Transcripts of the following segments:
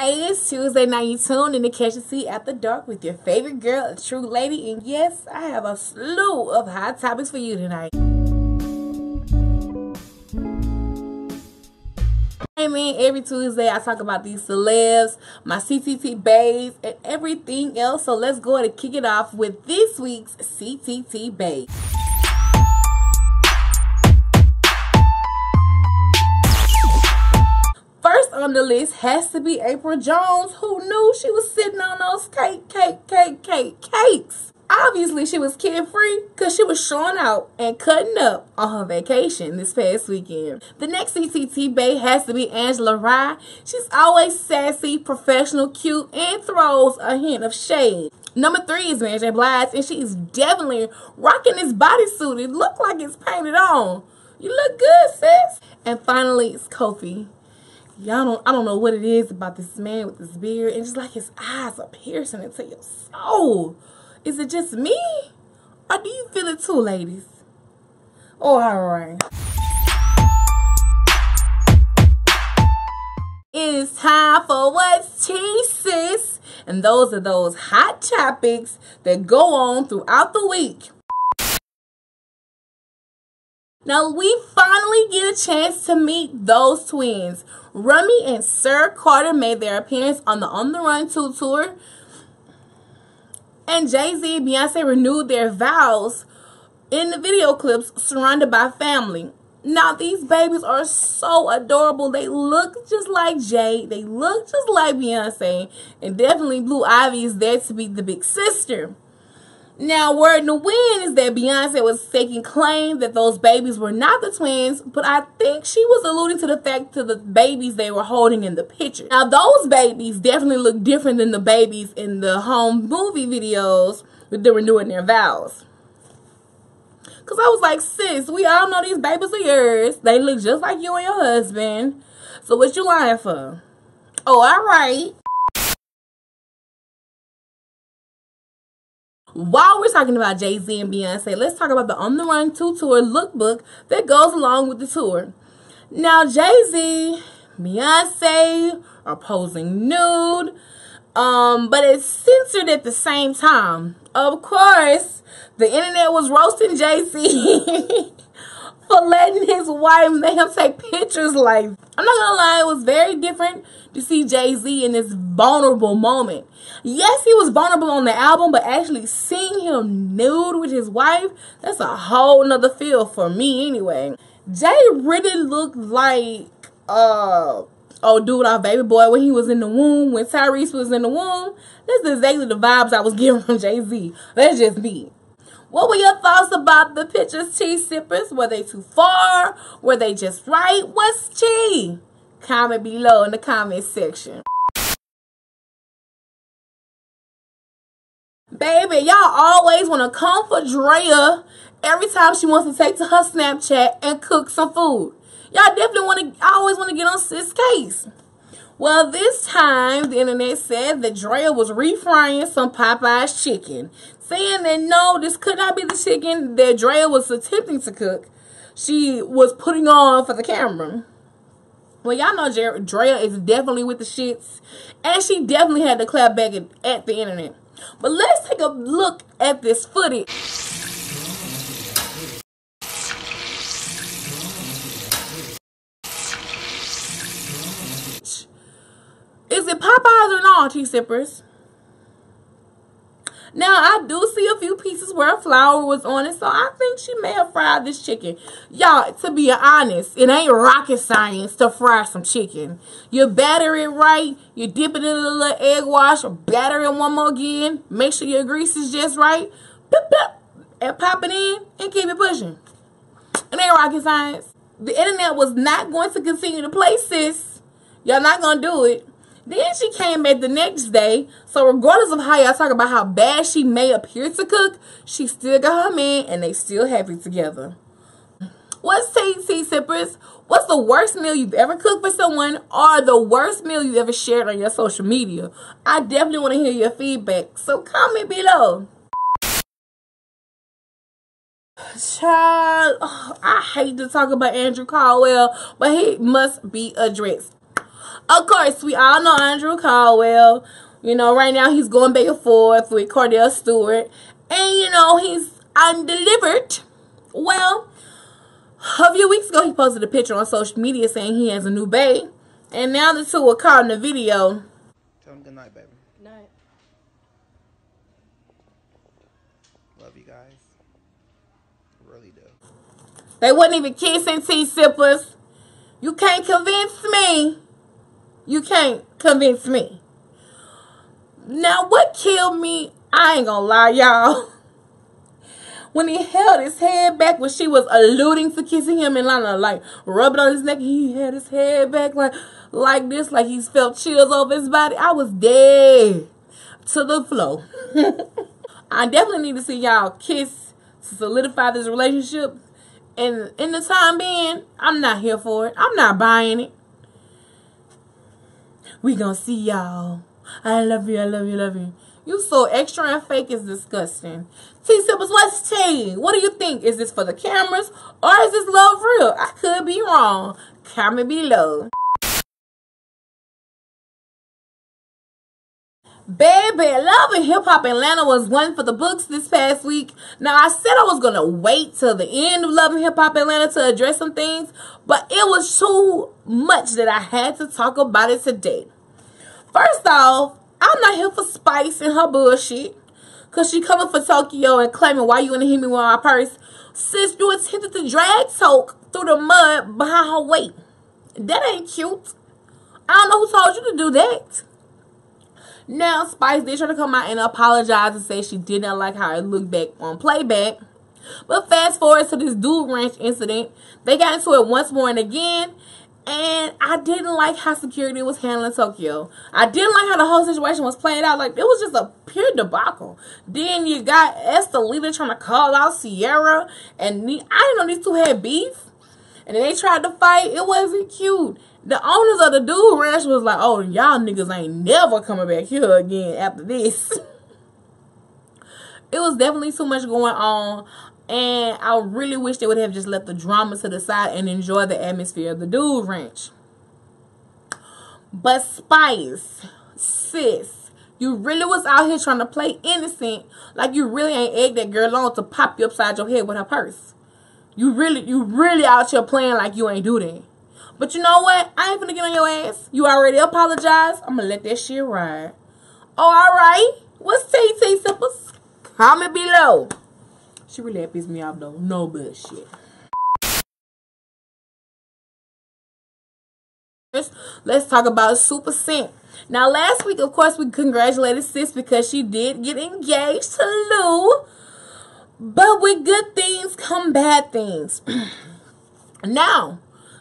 Hey, it's Tuesday. Now you tuned in to Catch a Seat After Dark with your favorite girl, A Tru Lady. And yes, I have a slew of hot topics for you tonight. Hey man, every Tuesday I talk about these celebs, my CTT babes, and everything else. So let's go ahead and kick it off with this week's CTT babe. First on the list has to be April Jones, who knew she was sitting on those cakes. Obviously, she was carefree because she was showing out and cutting up on her vacation this past weekend. The next CTT bae has to be Angela Rye. She's always sassy, professional, cute, and throws a hint of shade. Number 3 is Mary J. Blige, and she is definitely rocking this bodysuit. It look like it's painted on. You look good, sis. And finally, it's Kofi. I don't know what it is about this man with this beard, and just like his eyes are piercing into your soul. Is it just me, or do you feel it too, ladies? Oh, alright. It is time for What's Tea, sis, and those are those hot topics that go on throughout the week. Now, we finally get a chance to meet those twins. Remy and Sir Carter made their appearance on the On the Run 2 tour. And Jay-Z and Beyonce renewed their vows in the video clips surrounded by family. Now, these babies are so adorable. They look just like Jay. They look just like Beyonce. And definitely Blue Ivy is there to be the big sister. Now, word in the wind is that Beyonce was taking claim that those babies were not the twins, but I think she was alluding to the fact to the babies they were holding in the picture. Now, those babies definitely look different than the babies in the home movie videos with the renewing their vows. Because I was like, sis, we all know these babies are yours. They look just like you and your husband. So what you lying for? Oh, all right. While we're talking about Jay-Z and Beyonce, let's talk about the On the Run 2 tour lookbook that goes along with the tour. Now, Jay-Z, Beyonce are posing nude, but it's censored at the same time. Of course, the internet was roasting Jay-Z for letting his wife make him take pictures like. I'm not gonna lie, it was very different to see Jay-Z in this vulnerable moment. Yes, he was vulnerable on the album, but actually seeing him nude with his wife, that's a whole nother feel for me anyway. Jay really looked like oh dude, our baby boy when he was in the womb, when Tyrese was in the womb. That's exactly the vibes I was getting from Jay-Z. That's just me. What were your thoughts about the pictures, tea sippers? Were they too far? Were they just right? What's tea? Comment below in the comment section. Baby, y'all always want to come for DRAYA every time she wants to take to her Snapchat and cook some food. Y'all definitely always want to get on sis' case. Well, this time, the internet said that DRAYA was refrying some Popeye's chicken, saying that no, this could not be the chicken that DRAYA was attempting to cook. She was putting on for the camera. Well, y'all know DRAYA is definitely with the shits, and she definitely had to clap back at the internet. But let's take a look at this footage. Is it Popeyes or not, tea sippers? Now, I do see a few pieces where flour was on it, so I think she may have fried this chicken. Y'all, to be honest, it ain't rocket science to fry some chicken. You batter it right, you dip it in a little egg wash, batter it one more again, make sure your grease is just right, and pop it in and keep it pushing. It ain't rocket science. The internet was not going to continue to play sis. Y'all not going to do it. Then she came back the next day, so regardless of how y'all talk about how bad she may appear to cook, she still got her man and they still happy together. What's tea sippers? What's the worst meal you've ever cooked for someone, or the worst meal you've ever shared on your social media? I definitely want to hear your feedback, so comment below. Child, I hate to talk about Andrew Caldwell, but he must be addressed. Of course, we all know Andrew Caldwell. You know, right now he's going back and forth with Cordell Stewart. And, you know, he's undelivered. Well, a few weeks ago, he posted a picture on social media saying he has a new bae. And now the two are caught in the video. Tell him good night, baby. Good night. Love you guys. Really do. They wasn't even kissing, tea sippers. You can't convince me. You can't convince me. Now, what killed me, I ain't gonna lie, y'all. When he held his head back when she was alluding to kissing him and like rubbing on his neck, he had his head back like this, like he's felt chills over his body. I was dead to the floor. I definitely need to see y'all kiss to solidify this relationship. And in the time being, I'm not here for it. I'm not buying it. We gonna see y'all. I love you, I love you, love you. You so extra and fake is disgusting. T-Sippers, what's tea? What do you think? Is this for the cameras or is this love real? I could be wrong. Comment below. Baby, Love and Hip Hop Atlanta was one for the books this past week. Now, I said I was going to wait till the end of Love and Hip Hop Atlanta to address some things, but it was too much that I had to talk about it today. First off, I'm not here for Spice and her bullshit, because she coming for Tokyo and claiming, why you want to hit me with my purse? Sis, you attempted to drag Tok through the mud behind her weight. That ain't cute. I don't know who told you to do that. Now, Spice did try to come out and apologize and say she did not like how it looked back on playback. But fast forward to this dude ranch incident, they got into it once more and again. And I didn't like how security was handling Tokyo. I didn't like how the whole situation was playing out. Like, it was just a pure debacle. Then you got Esther Leader trying to call out Sierra. And I didn't know these two had beef. And then they tried to fight. It wasn't cute. The owners of the dude ranch was like, oh, y'all niggas ain't never coming back here again after this. It was definitely too much going on. And I really wish they would have just left the drama to the side and enjoy the atmosphere of the dude ranch. But Spice, sis, you really was out here trying to play innocent, like you really ain't egged that girl on to pop you upside your head with her purse. You really out here playing like you ain't do that. But you know what? I ain't finna get on your ass. You already apologized. I'm gonna let that shit ride. Oh, alright. What's TT Sippers? Comment below. She really had pissed me off though. No bullshit. Let's talk about Super Scent. Now, last week, of course, we congratulated sis because she did get engaged to Lou. But with good things come bad things. Now,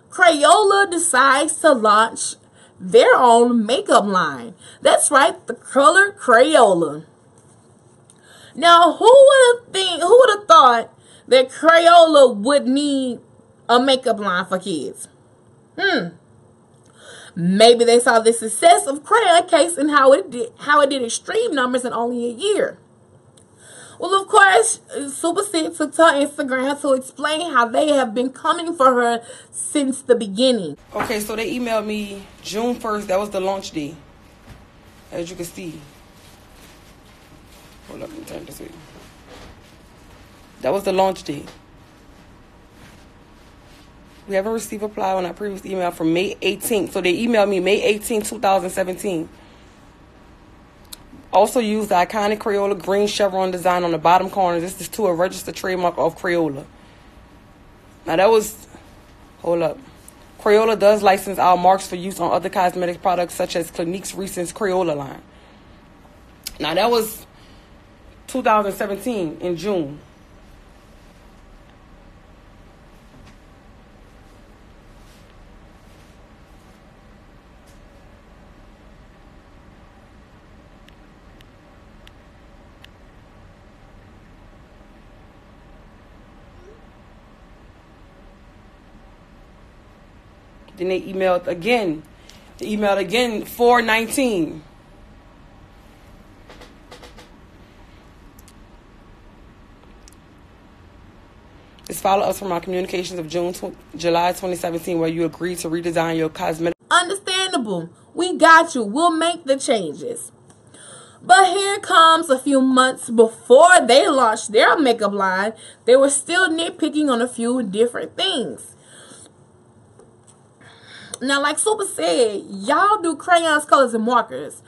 Crayola decides to launch their own makeup line. That's right, the color Crayola. Now, who would have thought that Crayola would need a makeup line for kids? Maybe they saw the success of Crayon Case and how it did extreme numbers in only a year. Well, of course, Super Scent took to her Instagram to explain how they have been coming for her since the beginning. Okay, so they emailed me June 1st. That was the launch day, as you can see. Hold up, let me turn this way. That was the launch date. We haven't received a reply on our previous email from May 18th. So they emailed me May 18th, 2017. Also use the iconic Crayola green chevron design on the bottom corner. This is to a registered trademark of Crayola. Now that was, hold up. Crayola does license our marks for use on other cosmetic products such as Clinique's recent Crayola line. Now that was 2017 in June. Then they emailed again. They emailed again 4/19. This follow-ups from our communications of July 2017, where you agreed to redesign your cosmetic. Understandable. understandable. We got you. We'll make the changes. But here comes a few months before they launched their makeup line. They were still nitpicking on a few different things. Now, like Super said, y'all do crayons, colors, and markers.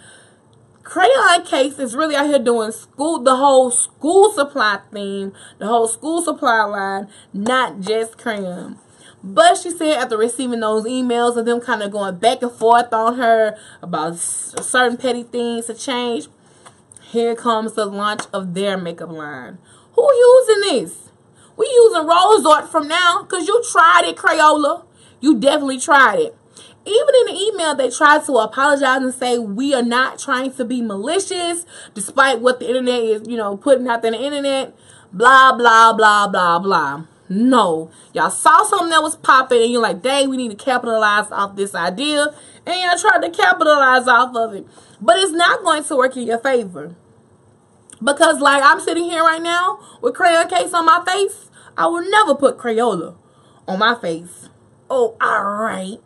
Crayon Case is really out here doing the whole school supply theme, the whole school supply line, not just crayon. But she said after receiving those emails of them kind of going back and forth on her about certain petty things to change, here comes the launch of their makeup line. Who using this? We using Rose Art from now because you tried it, Crayola. You definitely tried it. Even in the email, they tried to apologize and say, we are not trying to be malicious, despite what the internet is, putting out there on the internet. Blah, blah, blah, blah, blah. No. Y'all saw something that was popping, and you're like, dang, we need to capitalize off this idea. And y'all tried to capitalize off of it. But it's not going to work in your favor. Because, like, I'm sitting here right now with Crayon Case on my face. I will never put Crayola on my face. Oh, all right.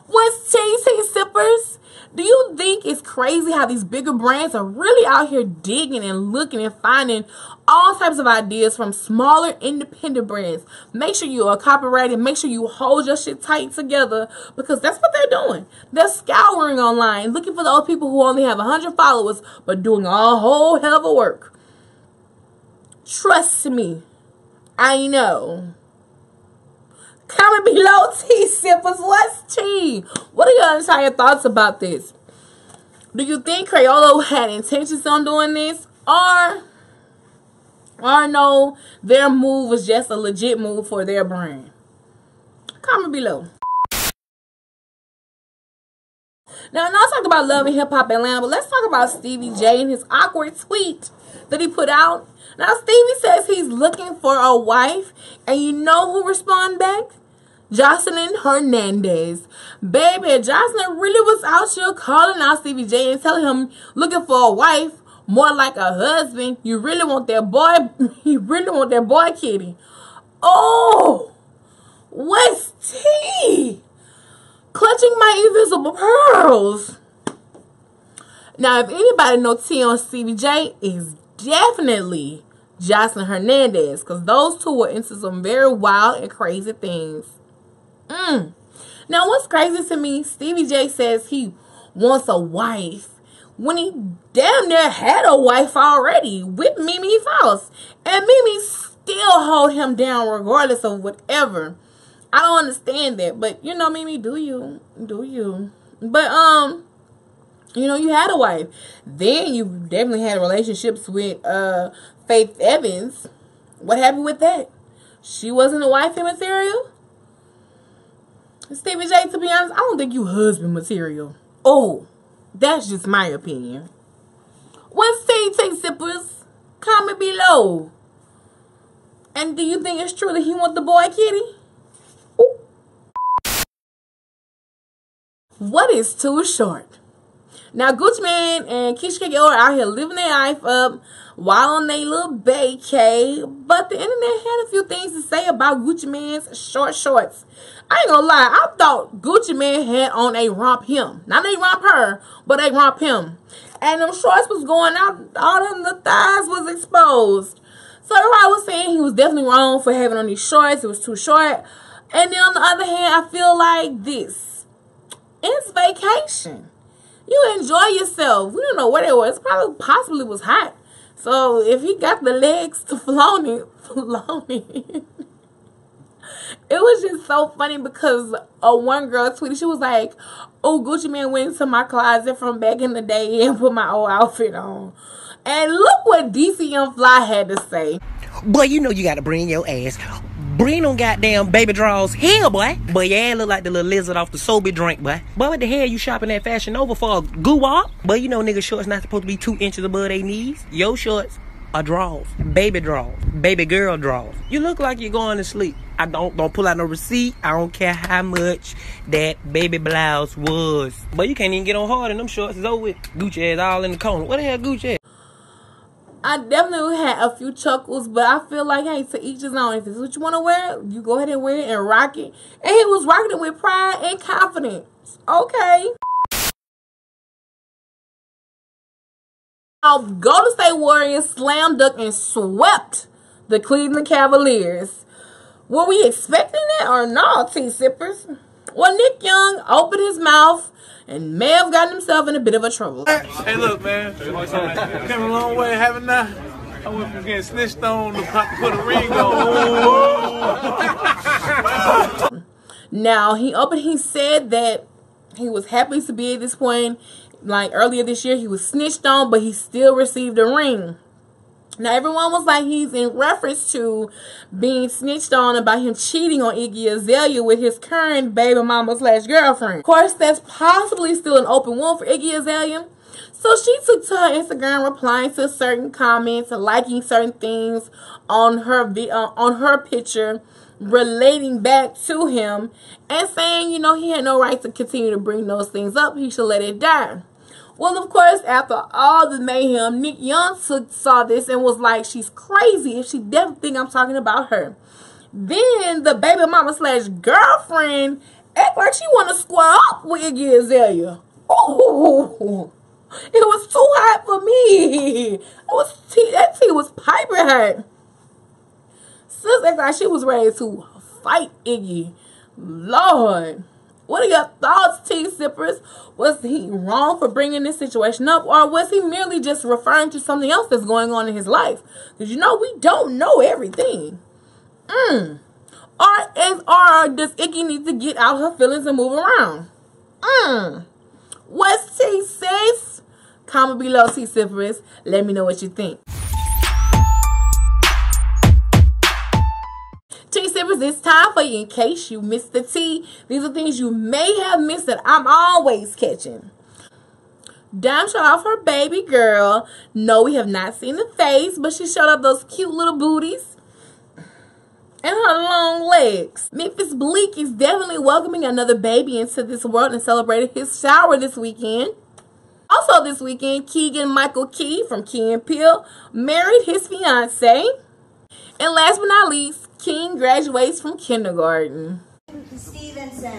What's tea sippers? Do you think it's crazy how these bigger brands are really out here digging and looking and finding all types of ideas from smaller independent brands? Make sure you are copyrighted. Make sure you hold your shit tight together because that's what they're doing. They're scouring online, looking for those people who only have 100 followers but doing a whole hell of a work. Trust me, I know. Comment below, tea sippers. What's tea? What are your entire thoughts about this? Do you think Crayola had intentions on doing this? Or no, their move was just a legit move for their brand? Comment below. Now, let's talk about Love and Hip Hop Atlanta, but let's talk about Stevie J and his awkward tweet that he put out. Now, Stevie says he's looking for a wife, and you know who responded back? Jocelyn Hernandez. Baby, Jocelyn really was out here calling out Stevie J and telling him looking for a wife, more like a husband. You really want that boy, kitty. Oh, what's tea? Clutching my invisible pearls. Now, if anybody knows tea on Stevie J, is definitely Jocelyn Hernandez, because those two were into some very wild and crazy things. Now, what's crazy to me, Stevie J says he wants a wife when he damn near had a wife already with Mimi Faust, and Mimi still hold him down regardless of whatever. I don't understand that, but Mimi, do you? But you had a wife. Then you definitely had relationships with Faith Evans. What happened with that? She wasn't a wifey material? Stevie J, to be honest, I don't think you husband material. Oh, that's just my opinion. What's tea sippers? Comment below. And do you think it's true that he want the boy kitty? Ooh. What is too short? Now, Gucci Mane and Keisha K are out here living their life up while on their little vacay. But the internet had a few things to say about Gucci Mane's short shorts. I ain't gonna lie, I thought Gucci Mane had on a romp him. Not a romp her, but a romp him. And them shorts was going out, all of the thighs was exposed. So everybody was saying he was definitely wrong for having on these shorts. It was too short. And then on the other hand, I feel like this. It's vacation. You enjoy yourself. We don't know where it was. Possibly was hot. So if he got the legs to flown it. It was just so funny because one girl tweeted, she was like, oh, Gucci Mane went into my closet from back in the day and put my old outfit on. And look what DCM Fly had to say. Boy, you know you gotta bring your ass. Bring them goddamn baby draws here, boy. Boy, your ass look like the little lizard off the Sobe drink, boy. Boy, what the hell you shopping at Fashion Nova for a goo-wop? Boy, you know nigga shorts not supposed to be 2 inches above their knees. Your shorts are draws. Baby draws. Baby girl draws. You look like you're going to sleep. I don't pull out no receipt. I don't care how much that baby blouse was. But you can't even get on hard in them shorts. It's over with. Gucci ass all in the corner. What the hell Gucci ass? I definitely had a few chuckles, but I feel like, hey, to each his own. If this is what you want to wear, you go ahead and wear it and rock it. And he was rocking it with pride and confidence. Okay. Now, Golden State Warriors slam dunk and swept the Cleveland Cavaliers. Were we expecting that or not, tea sippers? Well, Nick Young opened his mouth and may have gotten himself in a bit of a trouble. Hey, look, man. Came a long way, haven't I? I went from getting snitched on to put a ring on. Now, he said that he was happy to be at this point. Like earlier this year, he was snitched on, but he still received a ring. Now, everyone was like he's in reference to being snitched on about him cheating on Iggy Azalea with his current baby mama / girlfriend. Of course, that's possibly still an open wound for Iggy Azalea. So she took to her Instagram, replying to certain comments, liking certain things on her picture, relating back to him, and saying, you know, he had no right to continue to bring those things up. He should let it die. Well, of course, after all the mayhem, Nick Young saw this and was like, she's crazy if she definitely think I'm talking about her. Then the baby mama / girlfriend act like she want to square up with Iggy Azalea. Oh, it was too hot for me. That tea was piping hot. Sis act like she was ready to fight Iggy. Lord. What are your thoughts, tea sippers? Was he wrong for bringing this situation up, or was he merely just referring to something else that's going on in his life? Because, you know, we don't know everything. Or does Iggy need to get out her feelings and move around? What's tea, sis? Comment below, tea sippers. Let me know what you think. Tea sippers, it's time for you in case you missed the tea. These are things you may have missed that I'm always catching. Dime showed off her baby girl. No, we have not seen the face, but she showed off those cute little booties and her long legs. Memphis Bleak is definitely welcoming another baby into this world and celebrated his shower this weekend. Also this weekend, Keegan-Michael Key from Key and Peele married his fiance. And last but not least, King graduates from kindergarten. Stevenson.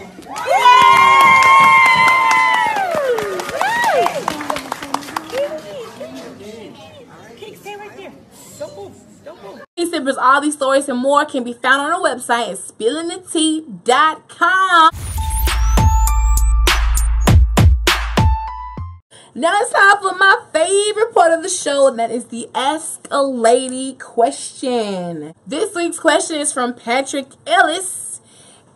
Stay right there. Don't move. Don't move. Tea sippers, all these stories and more can be found on our website at spillingthetea.com. Now it's time for my favorite part of the show, and that is the Ask a Lady question. This week's question is from Patrick Ellis,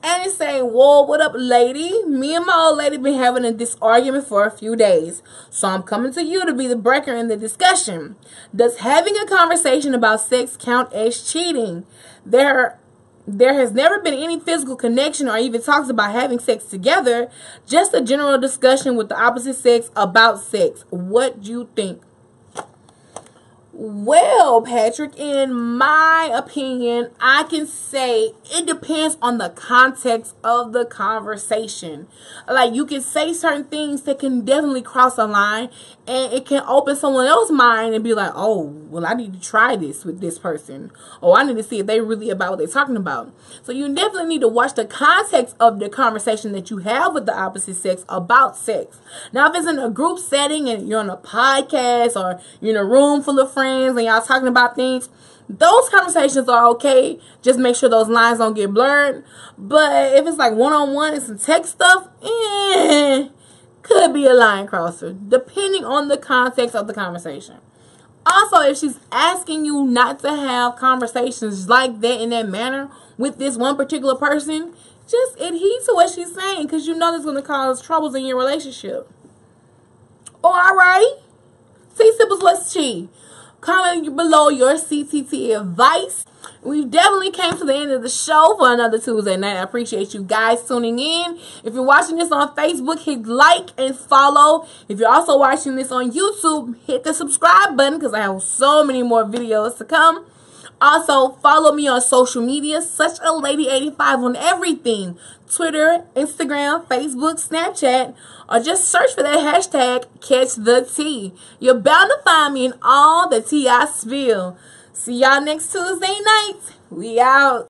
and it's saying, whoa, what up, lady? Me and my old lady been having this argument for a few days, so I'm coming to you to be the breaker in the discussion. Does having a conversation about sex count as cheating? There has never been any physical connection or even talks about having sex together. Just a general discussion with the opposite sex about sex. What do you think? Well, Patrick, in my opinion, I can say it depends on the context of the conversation. Like, you can say certain things that can definitely cross a line, and it can open someone else's mind and be like, oh, well, I need to try this with this person. Oh, I need to see if they really about what they're talking about. So you definitely need to watch the context of the conversation that you have with the opposite sex about sex. Now, if it's in a group setting and you're on a podcast or you're in a room full of friends and y'all talking about things, those conversations are okay. Just make sure those lines don't get blurred. But if it's like one-on-one and some text stuff, could be a line crosser, depending on the context of the conversation. Also, if she's asking you not to have conversations like that in that manner with this one particular person, just adhere to what she's saying, because you know that's going to cause troubles in your relationship. Oh, all right. Tea sippers, what's tea? Comment below your CTT advice. We definitely came to the end of the show for another Tuesday night. I appreciate you guys tuning in. If you're watching this on Facebook, hit like and follow. If you're also watching this on YouTube, hit the subscribe button because I have so many more videos to come. Also, follow me on social media, Such a Lady 85 on everything. Twitter, Instagram, Facebook, Snapchat, or just search for that hashtag, Catch the Tea. You're bound to find me in all the tea I spill. See y'all next Tuesday night. We out.